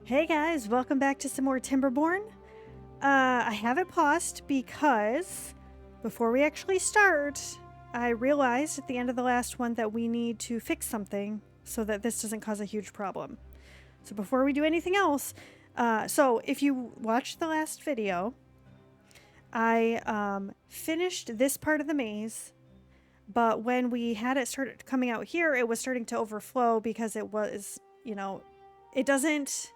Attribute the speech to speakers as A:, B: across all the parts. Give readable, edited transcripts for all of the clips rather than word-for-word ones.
A: Hey guys, welcome back to some more Timberborn. I have it paused because before we actually start, I realized at the end of the last one that we need to fix something so that this doesn't cause a huge problem. So before we do anything else, so if you watched the last video, I finished this part of the maze, but when we had it started coming out here, it was starting to overflow because it was, it doesn't...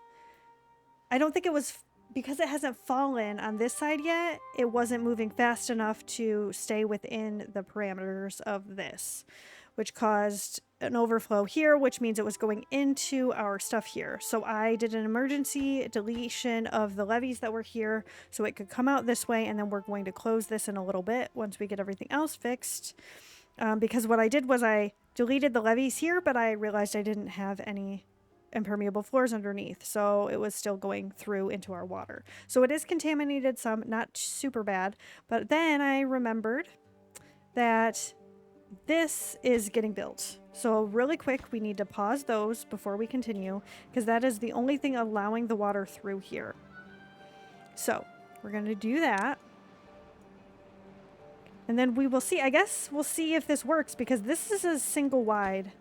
A: I don't think it was because it hasn't fallen on this side yet. It wasn't moving fast enough to stay within the parameters of this, which caused an overflow here, which means it was going into our stuff here. So I did an emergency deletion of the levees that were here so it could come out this way, and then we're going to close this in a little bit once we get everything else fixed. Because what I did was I deleted the levees here, but I realized I didn't have any impermeable floors underneath, so it was still going through into our water. So it is contaminated some, not super bad, but then I remembered that this is getting built. So really quick, we need to pause those before we continue, because that is the only thing allowing the water through here. So we're going to do that. And then we will see, I guess we'll see if this works, because this is a single wide.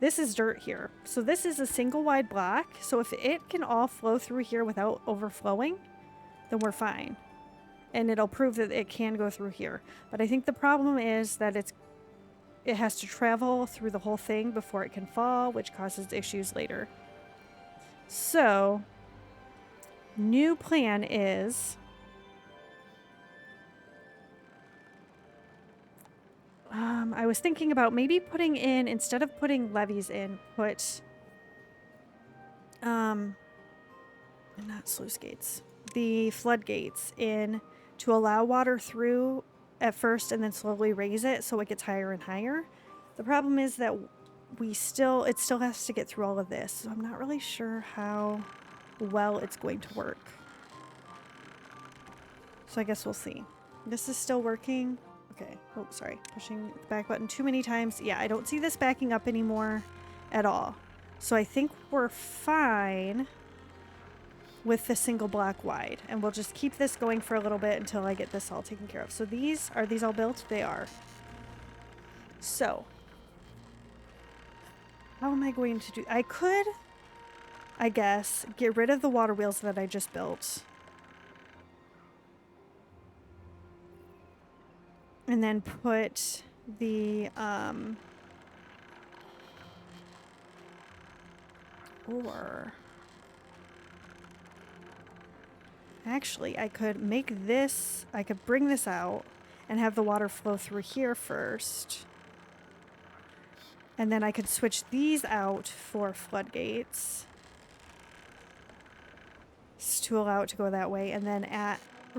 A: This is dirt here. So this is a single wide block. So if it can all flow through here without overflowing, then we're fine. And it'll prove that it can go through here. But I think the problem is that it has to travel through the whole thing before it can fall, which causes issues later. So, new plan is... I was thinking about maybe putting in, instead of putting levees in, put, not sluice gates, the floodgates in to allow water through at first and then slowly raise it so it gets higher and higher. The problem is that it still has to get through all of this, so I'm not really sure how well it's going to work. So I guess we'll see. This is still working. Okay. Oh, sorry. Pushing the back button too many times. Yeah, I don't see this backing up anymore at all. So I think we're fine with the single block wide. And we'll just keep this going for a little bit until I get this all taken care of. So are these all built? They are. So, how am I going to do? I could, I guess, get rid of the water wheels that I just built. And then put the, or actually I could make this, I could bring this out and have the water flow through here first. And then I could switch these out for floodgates to allow it to go that way. And then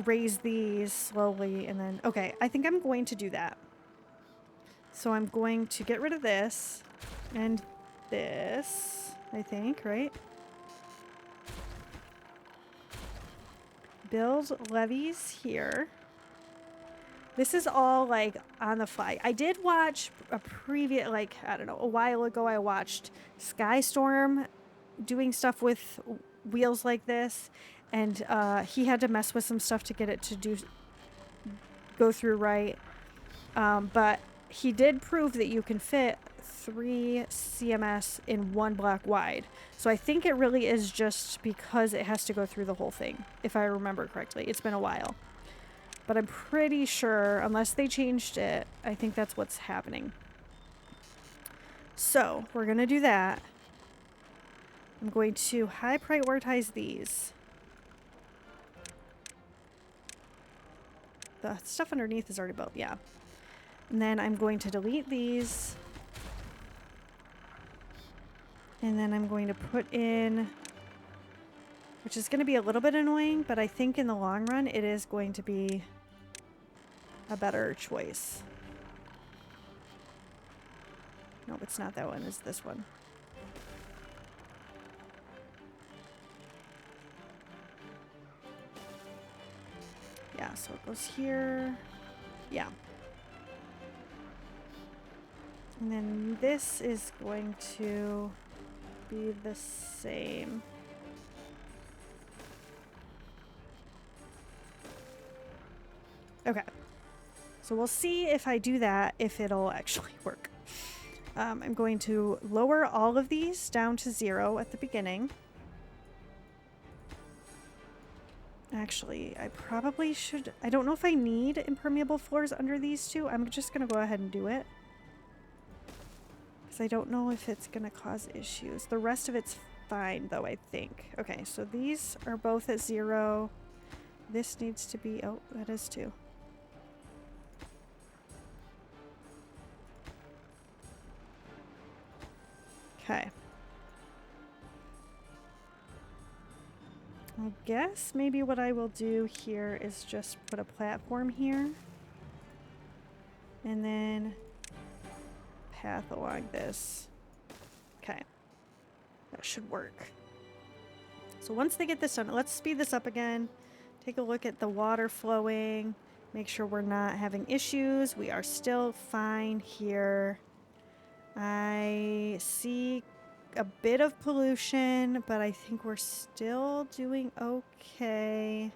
A: raise these slowly and then... Okay, I think I'm going to do that. So I'm going to get rid of this and this, I think, right? Build levees here. This is all like on the fly. I did watch a previous, like, I don't know, a while ago I watched Skystorm doing stuff with wheels like this. And he had to mess with some stuff to get it to go through right. But he did prove that you can fit 3 CMS in 1 block wide. So I think it really is just because it has to go through the whole thing, if I remember correctly. It's been a while. But I'm pretty sure, unless they changed it, I think that's what's happening. So we're going to do that. I'm going to high prioritize these. The stuff underneath is already built, yeah. And then I'm going to delete these. And then I'm going to put in, which is going to be a little bit annoying, but I think in the long run it is going to be a better choice. No, it's not that one, it's this one. Yeah, so it goes here. Yeah. And then this is going to be the same. Okay. So we'll see if I do that, if it'll actually work. I'm going to lower all of these down to 0 at the beginning. Actually, I probably should... I don't know if I need impermeable floors under these two. I'm just going to go ahead and do it. Because I don't know if it's going to cause issues. The rest of it's fine, though, I think. Okay, so these are both at 0. This needs to be... Oh, that is 2. Okay. I guess maybe what I will do here is just put a platform here. And then path along this. Okay. That should work. So once they get this done, let's speed this up again. Take a look at the water flowing. Make sure we're not having issues. We are still fine here. I see a bit of pollution, but I think we're still doing okay.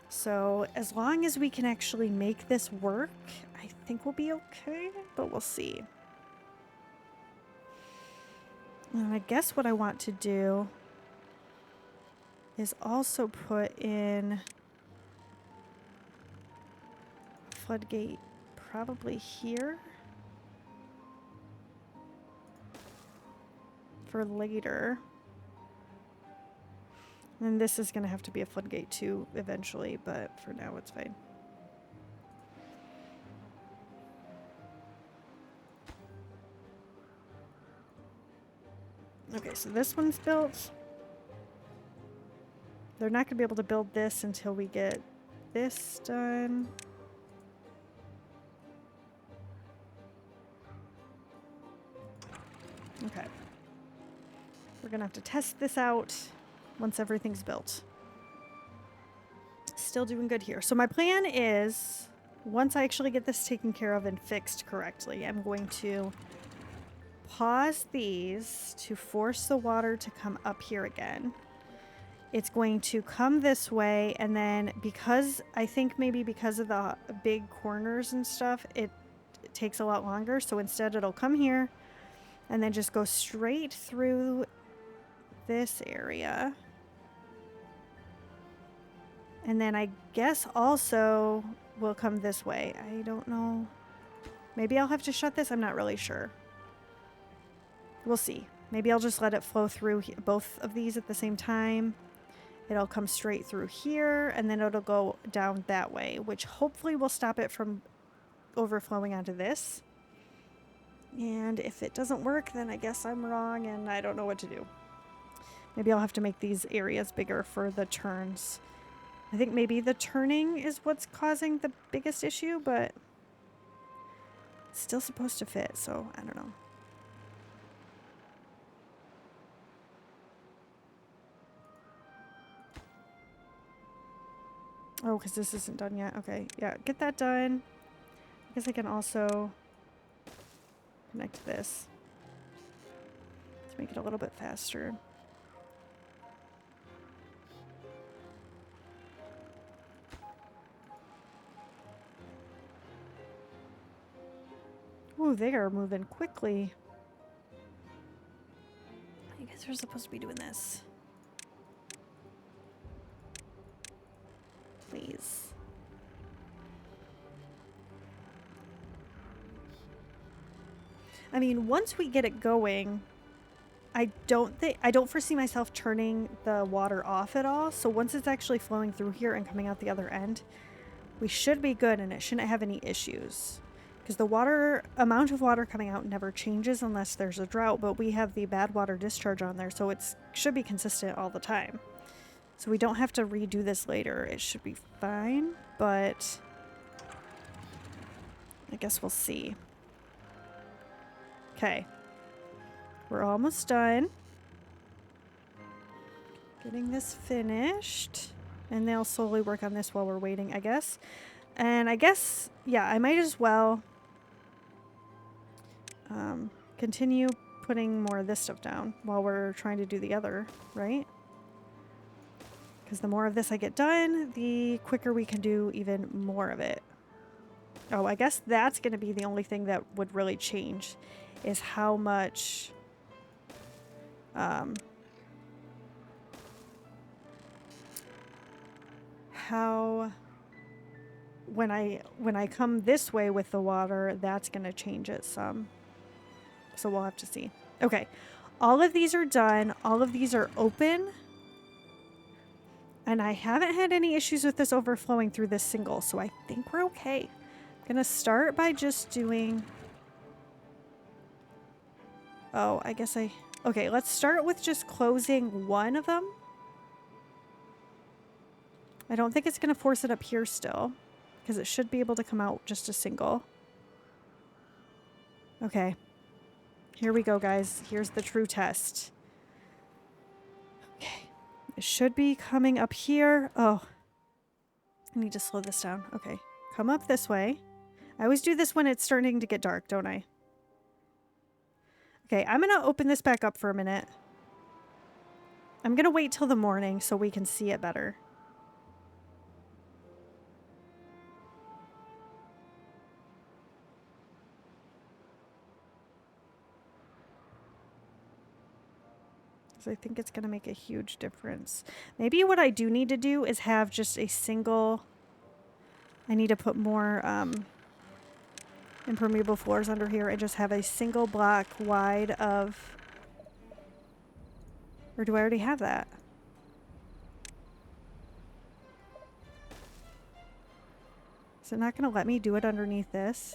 A: So as long as we can actually make this work, I think we'll be okay, but we'll see. And I guess what I want to do is also put in floodgate probably here for later. And this is going to have to be a floodgate too eventually, but for now it's fine. Okay, so this one's built. They're not going to be able to build this until we get this done. Okay. We're going to have to test this out once everything's built. Still doing good here. So my plan is, once I actually get this taken care of and fixed correctly, I'm going to pause these to force the water to come up here again. It's going to come this way, and then because I think maybe because of the big corners and stuff, it takes a lot longer. So instead it'll come here and then just go straight through this area. And then I guess also will come this way. I don't know. Maybe I'll have to shut this. I'm not really sure. We'll see. Maybe I'll just let it flow through both of these at the same time. It'll come straight through here, and then it'll go down that way, which hopefully will stop it from overflowing onto this. And if it doesn't work, then I guess I'm wrong and I don't know what to do. Maybe I'll have to make these areas bigger for the turns. I think maybe the turning is what's causing the biggest issue, but it's still supposed to fit, so I don't know. Oh, because this isn't done yet. Okay, yeah, get that done. I guess I can also connect this to make it a little bit faster. Ooh, they are moving quickly. I guess we're supposed to be doing this. Please. I mean, once we get it going, I don't foresee myself turning the water off at all. So once it's actually flowing through here and coming out the other end, we should be good and it shouldn't have any issues. Because the amount of water coming out never changes unless there's a drought, but we have the bad water discharge on there, so it should be consistent all the time. So we don't have to redo this later. It should be fine, but I guess we'll see. Okay. We're almost done. Getting this finished. And they'll slowly work on this while we're waiting, I guess. And I guess, yeah, I might as well continue putting more of this stuff down while we're trying to do the other, right? because the more of this I get done, the quicker we can do even more of it. Oh, I guess that's going to be the only thing that would really change, is how much when I come this way with the water, that's going to change it some. So we'll have to see. Okay. All of these are done. All of these are open. And I haven't had any issues with this overflowing through this single, so I think we're okay. I'm going to start by just doing... Oh, I guess I... Okay, let's start with just closing one of them. I don't think it's going to force it up here still, because it should be able to come out just a single. Okay. Here we go, guys. Here's the true test. Okay. It should be coming up here. Oh. I need to slow this down. Okay. Come up this way. I always do this when it's starting to get dark, don't I? Okay, I'm going to open this back up for a minute. I'm going to wait till the morning so we can see it better. I think it's going to make a huge difference. Maybe what I do need to do is have just a single... I need to put more impermeable floors under here and just have a single block wide of... Or do I already have that? Is it not going to let me do it underneath this?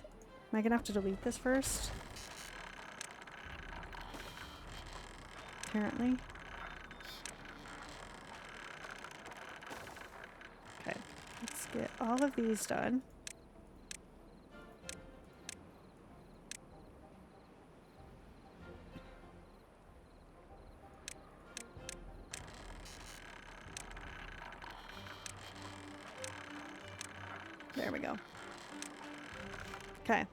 A: Am I going to have to delete this first? Apparently. Okay, let's get all of these done. There we go. Okay.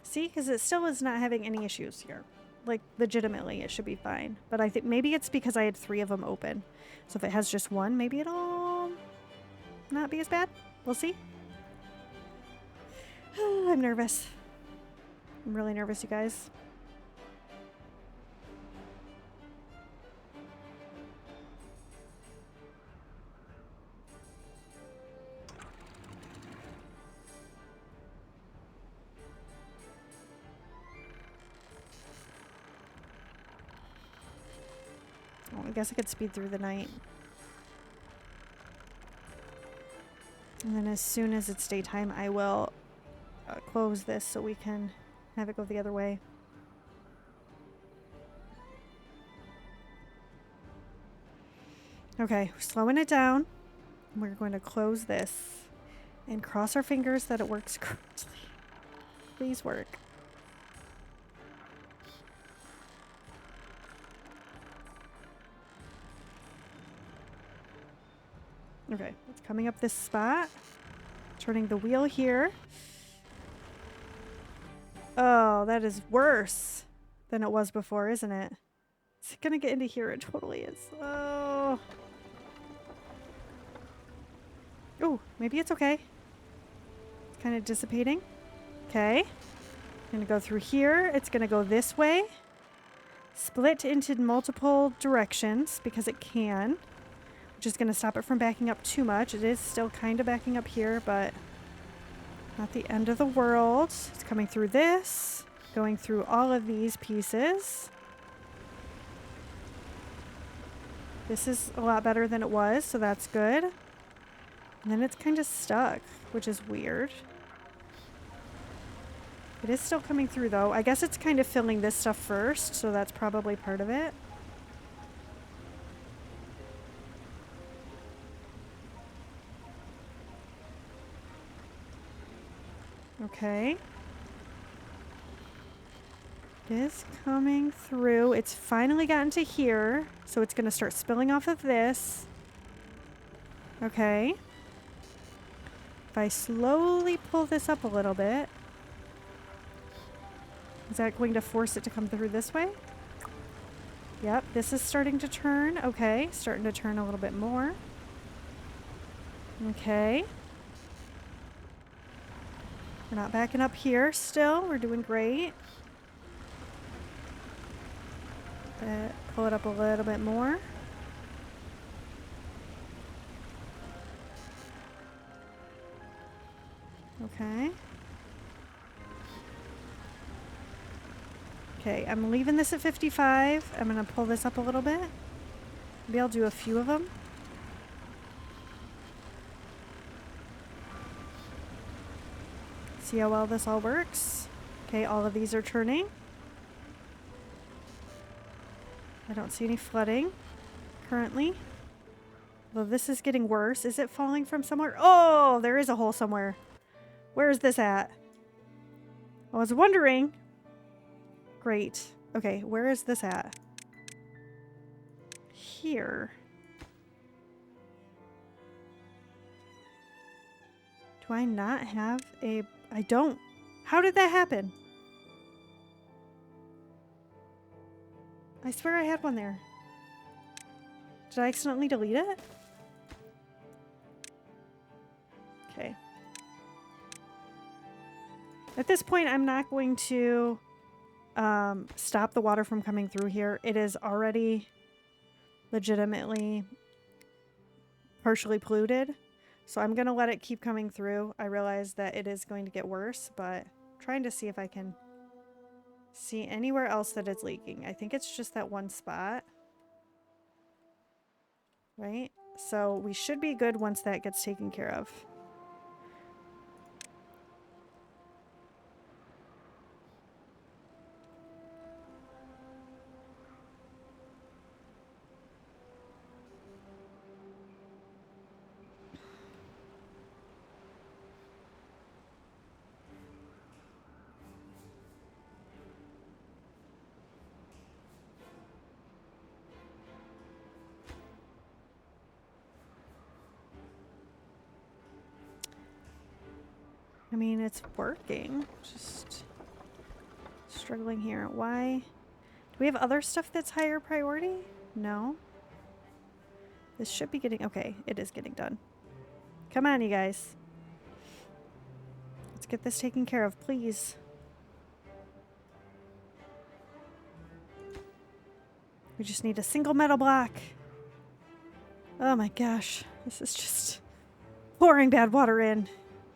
A: See, because it still is not having any issues here. Like, legitimately, it should be fine. But I think maybe it's because I had 3 of them open. So if it has just one, maybe it'll not be as bad. We'll see. I'm nervous. I'm really nervous, you guys. Well, I guess I could speed through the night. And then as soon as it's daytime, I will close this so we can have it go the other way. Okay, we're slowing it down. We're going to close this and cross our fingers that it works correctly. Please work. Okay, it's coming up this spot. Turning the wheel here. Oh, that is worse than it was before, isn't it? It's gonna get into here. It totally is. Oh. Oh, maybe it's okay. It's kind of dissipating. Okay. I'm gonna go through here. It's gonna go this way. Split into multiple directions because it can. Which is gonna stop it from backing up too much. It is still kind of backing up here, but not the end of the world. It's coming through this. Going through all of these pieces. This is a lot better than it was, so that's good. And then it's kind of stuck, which is weird. It is still coming through, though. I guess it's kind of filling this stuff first, so that's probably part of it. Okay. It is coming through. It's finally gotten to here, so it's going to start spilling off of this. Okay. If I slowly pull this up a little bit, is that going to force it to come through this way? Yep, this is starting to turn. Okay, starting to turn a little bit more. Okay. We're not backing up here still. We're doing great. Pull it up a little bit more. Okay. Okay, I'm leaving this at 55. I'm going to pull this up a little bit. Maybe I'll do a few of them. See how well this all works. Okay, all of these are turning. I don't see any flooding currently. Though this is getting worse. Is it falling from somewhere? Oh, there is a hole somewhere. Where is this at? I was wondering. Great. Okay, where is this at? Here. Do I not have a... I don't. How did that happen? I swear I had one there. Did I accidentally delete it? Okay. At this point, I'm not going to stop the water from coming through here. It is already legitimately partially polluted. So I'm going to let it keep coming through. I realize that it is going to get worse, but trying to see if I can see anywhere else that it's leaking. I think it's just that one spot. Right? So we should be good once that gets taken care of. I mean, it's working. Just struggling here. Why? Do we have other stuff that's higher priority? No. This should be getting... Okay, it is getting done. Come on, you guys. Let's get this taken care of, please. We just need a single metal block. Oh my gosh. This is just pouring bad water in.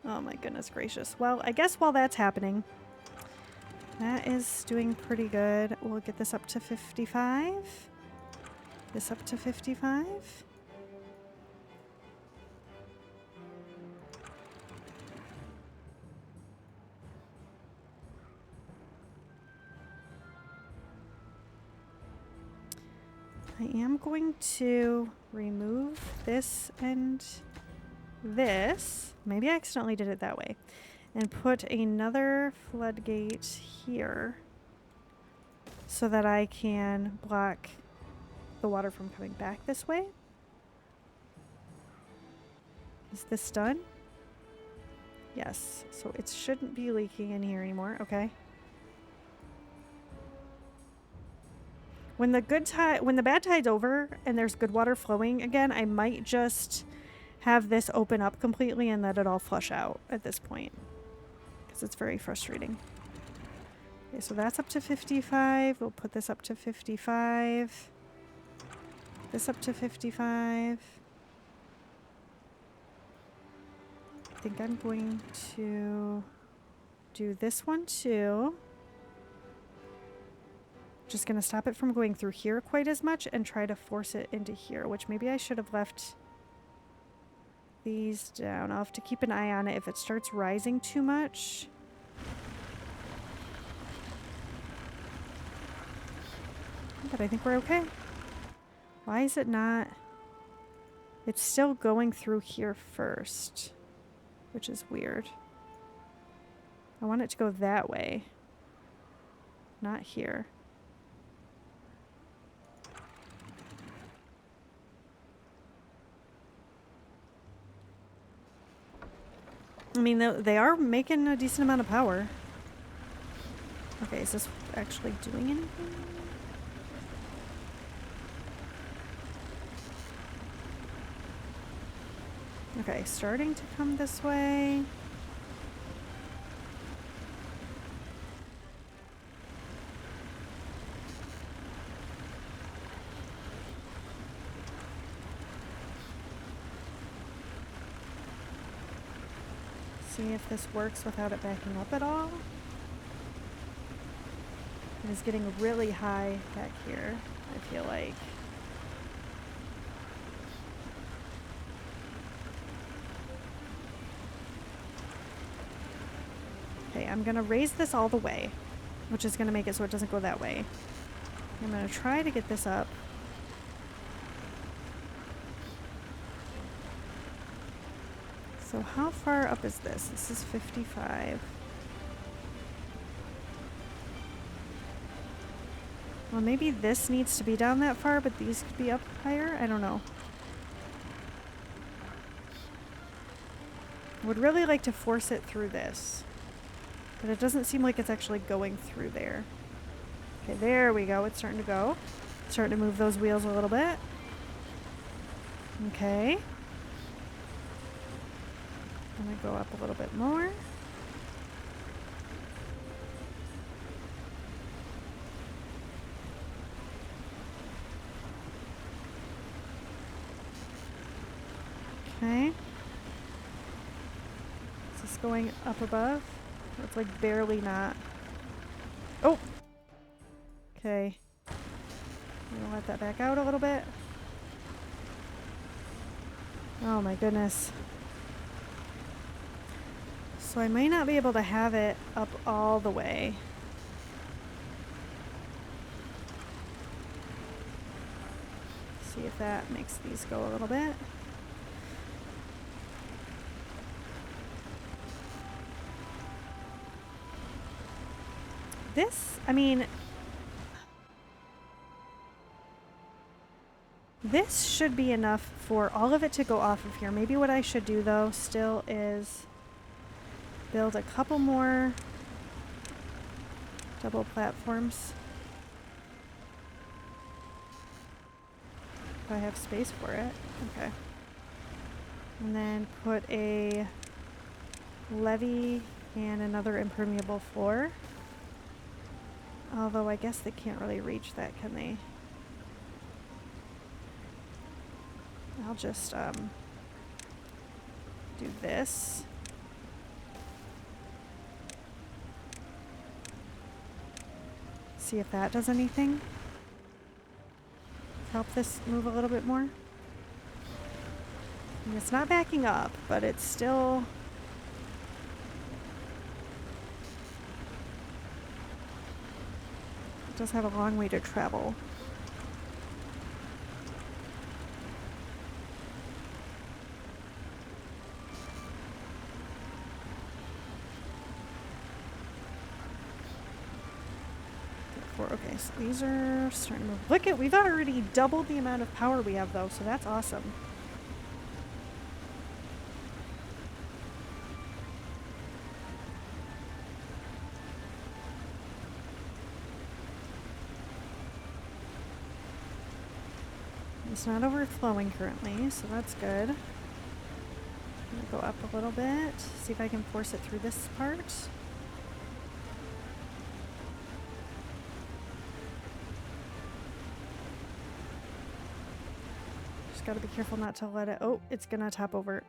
A: Oh my goodness gracious. Well, I guess while that's happening, that is doing pretty good. We'll get this up to 55. This up to 55. I am going to remove this and this. Maybe I accidentally did it that way. And put another floodgate here so that I can block the water from coming back this way. Is this done? Yes. So it shouldn't be leaking in here anymore. Okay. When the bad tide's over and there's good water flowing again, I might just have this open up completely and let it all flush out at this point. Because it's very frustrating. Okay, so that's up to 55. We'll put this up to 55. This up to 55. I think I'm going to do this one too. Just going to stop it from going through here quite as much and try to force it into here, which maybe I should have left these down. I'll have to keep an eye on it if it starts rising too much. But I think we're okay. Why is it not? It's still going through here first, which is weird. I want it to go that way, not here. I mean, they are making a decent amount of power. Okay, is this actually doing anything? Okay, starting to come this way. See if this works without it backing up at all. It is getting really high back here, I feel like. Okay, I'm gonna raise this all the way, which is gonna make it so it doesn't go that way. I'm gonna try to get this up. So how far up is this? This is 55. Well, maybe this needs to be down that far, but these could be up higher? I don't know. Would really like to force it through this, but it doesn't seem like it's actually going through there. Okay, there we go. It's starting to go. It's starting to move those wheels a little bit. Okay. I'm gonna go up a little bit more. Okay. Is this going up above? It's like barely not. Oh! Okay. I'm gonna let that back out a little bit. Oh my goodness. So I might not be able to have it up all the way. See if that makes these go a little bit. This, I mean, this should be enough for all of it to go off of here. Maybe what I should do though still is build a couple more double platforms. If I have space for it. Okay. And then put a levee and another impermeable floor. Although I guess they can't really reach that, can they? I'll just do this. See if that does anything. Help this move a little bit more. And it's not backing up, but it's still... It does have a long way to travel. Okay, so these are starting to move. Look at, we've already doubled the amount of power we have though, so that's awesome. It's not overflowing currently, so that's good. I'm gonna go up a little bit, see if I can force it through this part. Just gotta be careful not to let it, oh, it's gonna top over.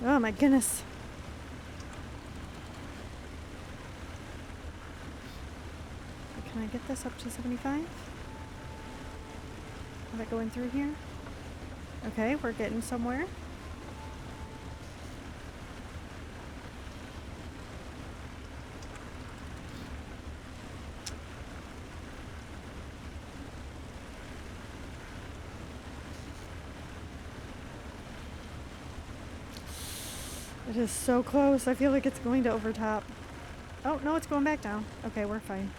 A: Oh my goodness. Can I get this up to 75? Have it going through here? Okay, we're getting somewhere. It is so close. I feel like it's going to overtop. Oh, no, it's going back down. Okay, we're fine.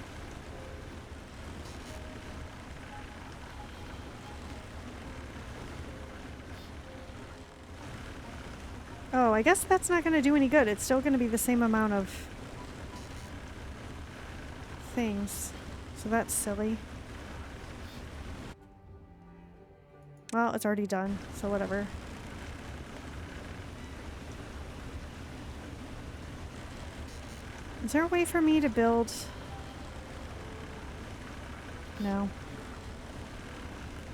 A: Oh, I guess that's not going to do any good. It's still going to be the same amount of things. So that's silly. Well, it's already done, so whatever. Is there a way for me to build? No.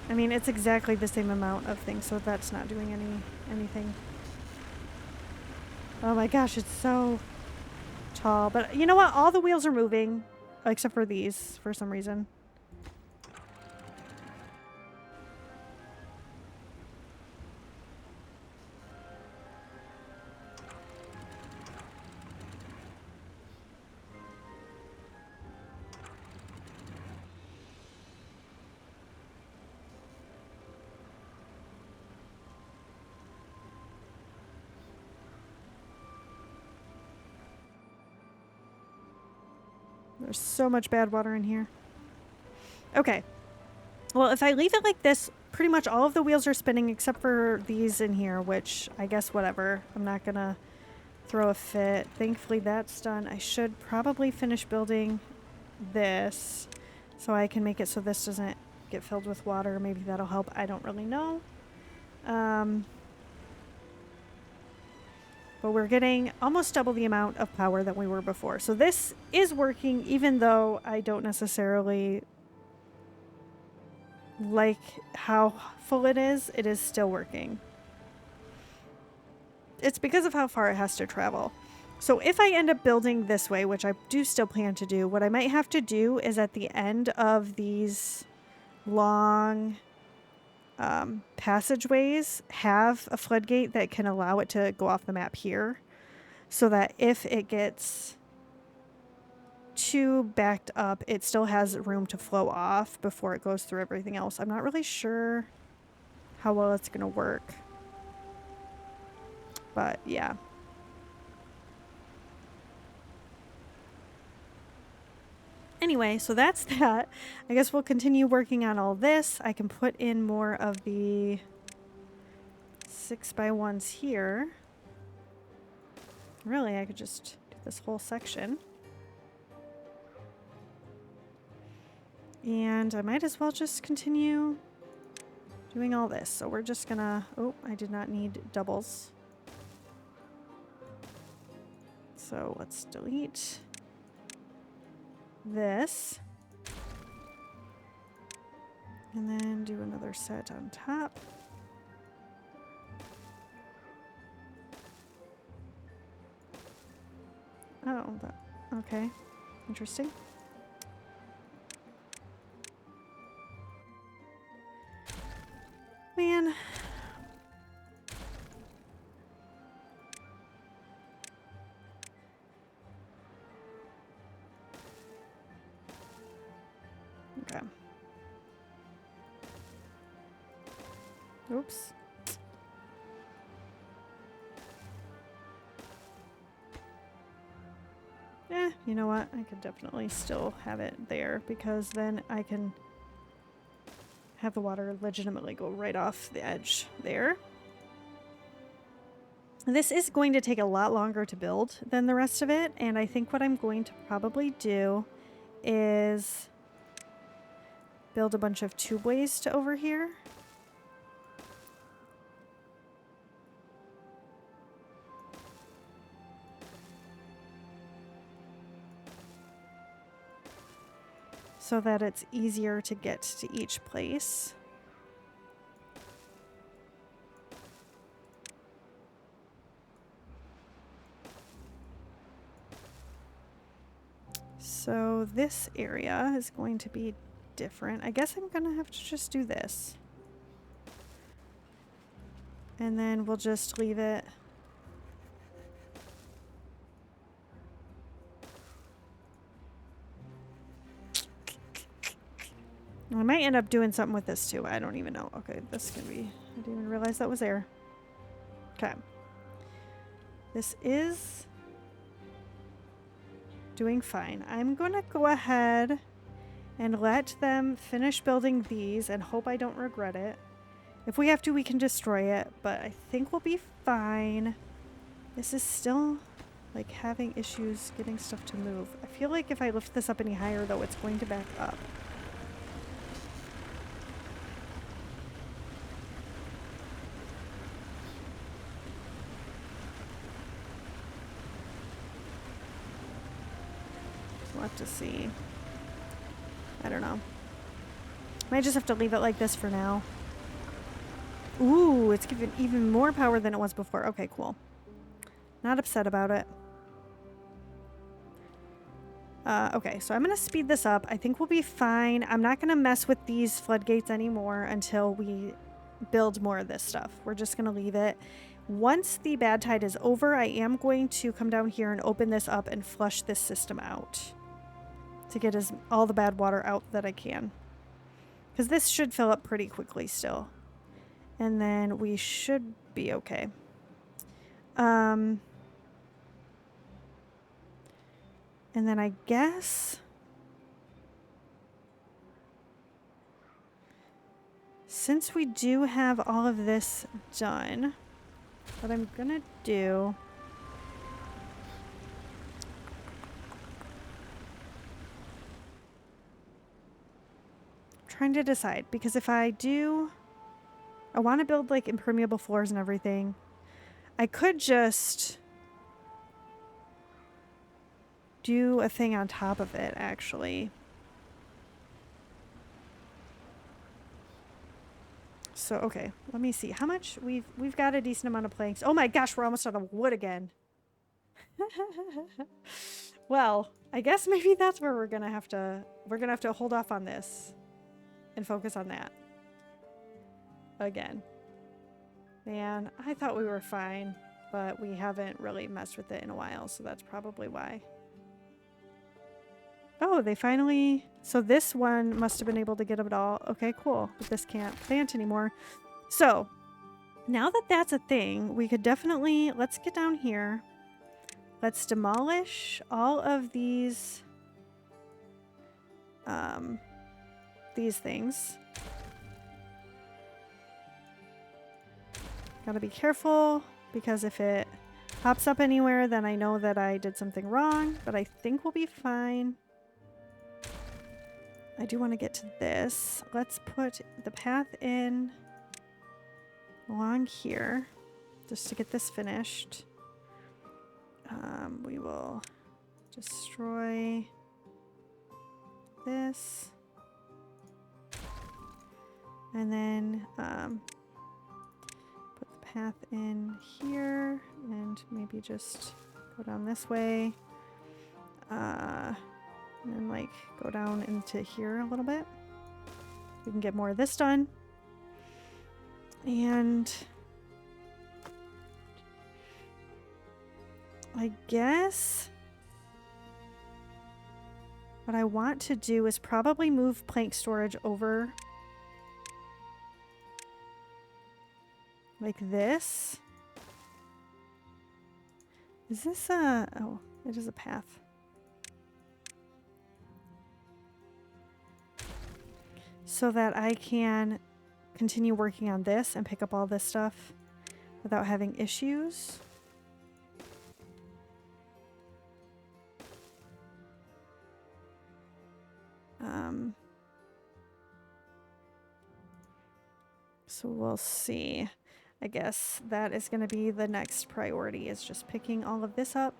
A: I mean, it's exactly the same amount of things, so that's not doing anything. Oh my gosh, it's so tall. But you know what? All the wheels are moving, except for these, for some reason. There's so much bad water in here. Okay. Well, if I leave it like this, pretty much all of the wheels are spinning except for these in here, which I guess whatever. I'm not gonna throw a fit. Thankfully that's done. I should probably finish building this so I can make it so this doesn't get filled with water. Maybe that'll help. I don't really know. But we're getting almost double the amount of power that we were before. So this is working, even though I don't necessarily like how full it is still working. It's because of how far it has to travel. So if I end up building this way, which I do still plan to do, what I might have to do is at the end of these long passageways have a floodgate that can allow it to go off the map here, so that if it gets too backed up, it still has room to flow off before it goes through everything else. I'm not really sure how well it's gonna work, but yeah. Anyway, so that's that. I guess we'll continue working on all this. I can put in more of the 6x1s here. Really, I could just do this whole section. And I might as well just continue doing all this. So we're just gonna... Oh, I did not need doubles. So let's delete this. And then do another set on top. Oh, okay. Interesting. Man. Okay. Oops. You know what? I could definitely still have it there, because then I can have the water legitimately go right off the edge there. This is going to take a lot longer to build than the rest of it, and I think what I'm going to probably do is build a bunch of tubeways to over here. So that it's easier to get to each place. So this area is going to be different. I guess I'm gonna have to just do this. And then we'll just leave it. I might end up doing something with this too. I don't even know. Okay, this can be... I didn't even realize that was there. Okay. This is doing fine. I'm gonna go ahead and let them finish building these and hope I don't regret it. If we have to, we can destroy it, but I think we'll be fine. This is still like having issues getting stuff to move. I feel like if I lift this up any higher though, it's going to back up. We'll have to see. I don't know. Might just have to leave it like this for now. Ooh, it's given even more power than it was before. Okay, cool. Not upset about it. Okay, so I'm going to speed this up. I think we'll be fine. I'm not going to mess with these floodgates anymore until we build more of this stuff. We're just going to leave it. Once the bad tide is over, I am going to come down here and open this up and flush this system out to get all the bad water out that I can. Because this should fill up pretty quickly still. And then we should be okay. And then I guess since we do have all of this done, what I'm gonna do trying to decide, because if I want to build like impermeable floors and everything. I could just do a thing on top of it, actually. So, okay, let me see. How much? We've got a decent amount of planks. Oh my gosh, we're almost out of wood again. Well, I guess maybe that's where we're gonna have to hold off on this and focus on that. Again. Man, I thought we were fine, but we haven't really messed with it in a while, so that's probably why. Oh, they finally... So this one must have been able to get it all. Okay, cool. But this can't plant anymore. So, now that that's a thing, we could definitely... Let's get down here. Let's demolish all of these things. Gotta be careful, because if it pops up anywhere, then I know that I did something wrong, but I think we'll be fine. I do want to get to this. Let's put the path in along here just to get this finished. We will destroy this. And then put the path in here and maybe just go down this way. And then like go down into here a little bit. We can get more of this done. And I guess what I want to do is probably move plank storage over like this. Is this a... Oh, it is a path. So that I can continue working on this and pick up all this stuff without having issues. So we'll see. I guess that is going to be the next priority, is just picking all of this up,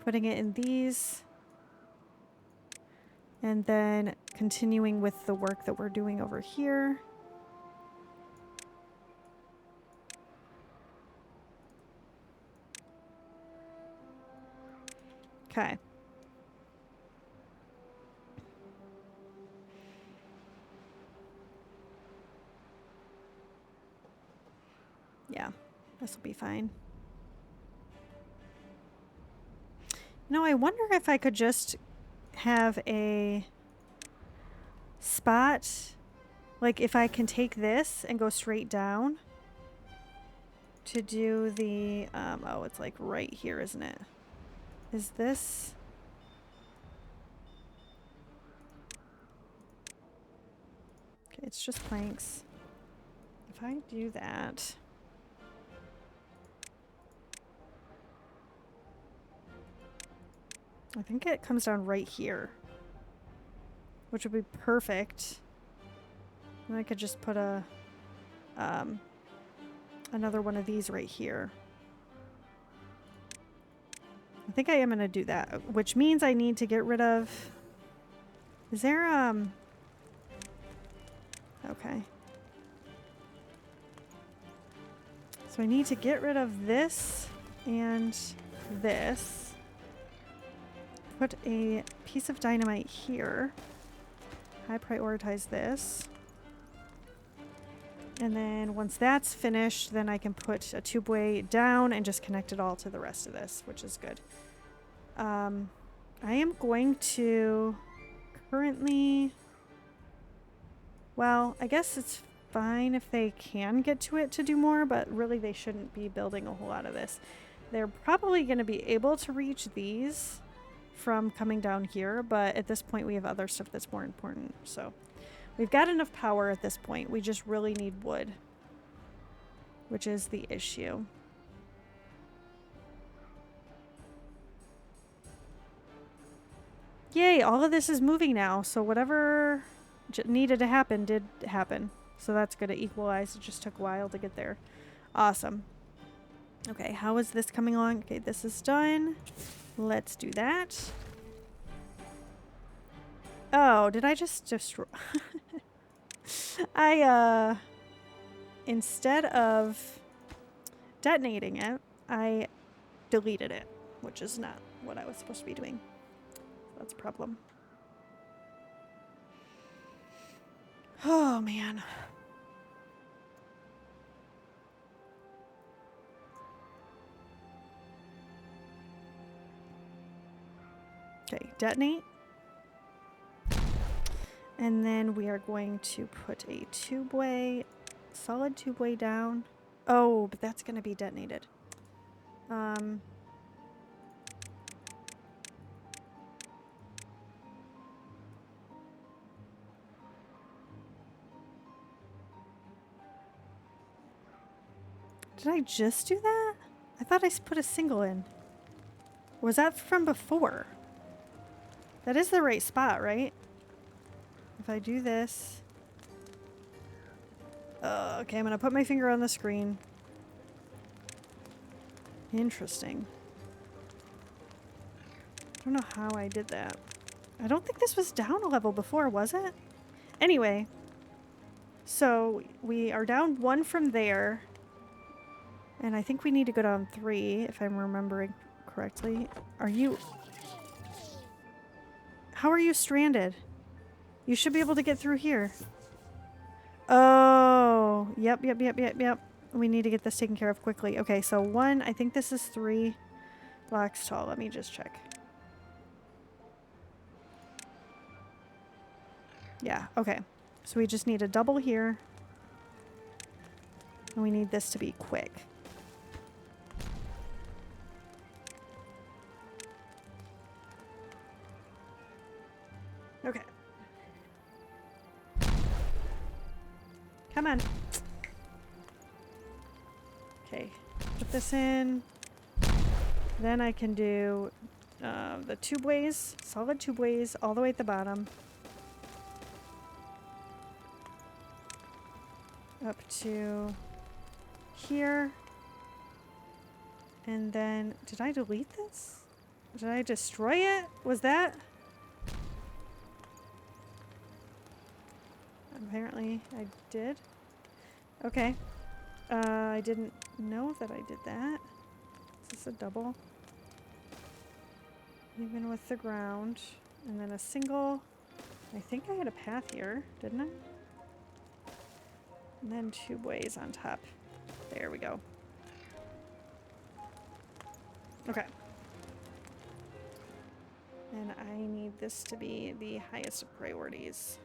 A: putting it in these, and then continuing with the work that we're doing over here. Okay. Yeah, this will be fine. No, I wonder if I could just have a spot, like if I can take this and go straight down to do the, oh, it's like right here, isn't it? Is this... Okay, it's just planks. If I do that... I think it comes down right here, which would be perfect. And I could just put a another one of these right here. I think I am going to do that, which means I need to get rid of... Is there, okay. So I need to get rid of this and this. Put a piece of dynamite here. High prioritize this. And then once that's finished, then I can put a tube-way down and just connect it all to the rest of this, which is good. I am going to currently... Well, I guess it's fine if they can get to it to do more, but really they shouldn't be building a whole lot of this. They're probably going to be able to reach these from coming down here, but at this point we have other stuff that's more important, so... We've got enough power at this point. We just really need wood, which is the issue. Yay, all of this is moving now, so whatever needed to happen did happen. So that's good to equalize. It just took a while to get there. Awesome. Okay, how is this coming along? Okay, this is done. Let's do that. Oh, did I just destroy... Instead of detonating it, I deleted it, which is not what I was supposed to be doing. That's a problem. Oh, man. Okay, detonate. And then we are going to put a tube-way, solid tube-way down. Oh, but that's going to be detonated. Did I just do that? I thought I put a single in. Was that from before? That is the right spot, right? If I do this... okay, I'm going to put my finger on the screen. Interesting. I don't know how I did that. I don't think this was down a level before, was it? Anyway. So, we are down 1 from there. And I think we need to go down 3, if I'm remembering correctly. Are you... How are you stranded? You should be able to get through here. Oh, yep. We need to get this taken care of quickly. Okay, so 1, I think this is 3 blocks tall. Let me just check. Yeah, okay. So we just need a double here. And we need this to be quick. Okay. Come on. Okay, put this in. Then I can do the tube-ways, solid tube-ways, all the way at the bottom. Up to here. And then, did I delete this? Did I destroy it? Was that? Apparently I did. Okay. I didn't know that I did that. Is this a double? Even with the ground. And then a single. I think I had a path here, didn't I? And then tube ways on top. There we go. Okay. And I need this to be the highest of priorities.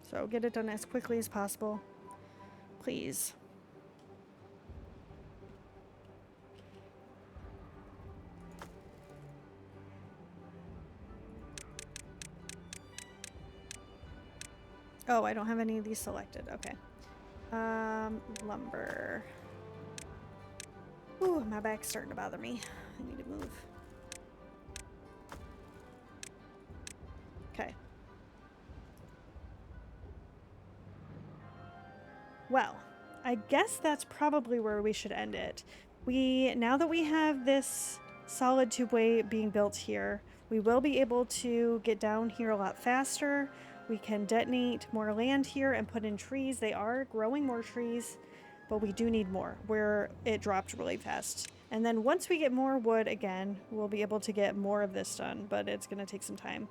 A: So get it done as quickly as possible. Please. Oh, I don't have any of these selected. Okay. Lumber. Ooh, my back's starting to bother me. I need to move. Well, I guess that's probably where we should end it. Now that we have this solid tubeway being built here, we will be able to get down here a lot faster. We can detonate more land here and put in trees. They are growing more trees, but we do need more where it dropped really fast. And then once we get more wood again, we'll be able to get more of this done, but it's going to take some time.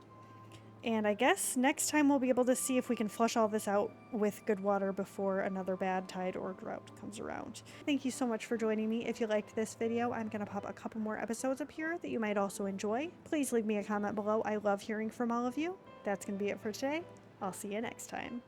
A: And I guess next time we'll be able to see if we can flush all this out with good water before another bad tide or drought comes around. Thank you so much for joining me. If you liked this video, I'm going to pop a couple more episodes up here that you might also enjoy. Please leave me a comment below. I love hearing from all of you. That's going to be it for today. I'll see you next time.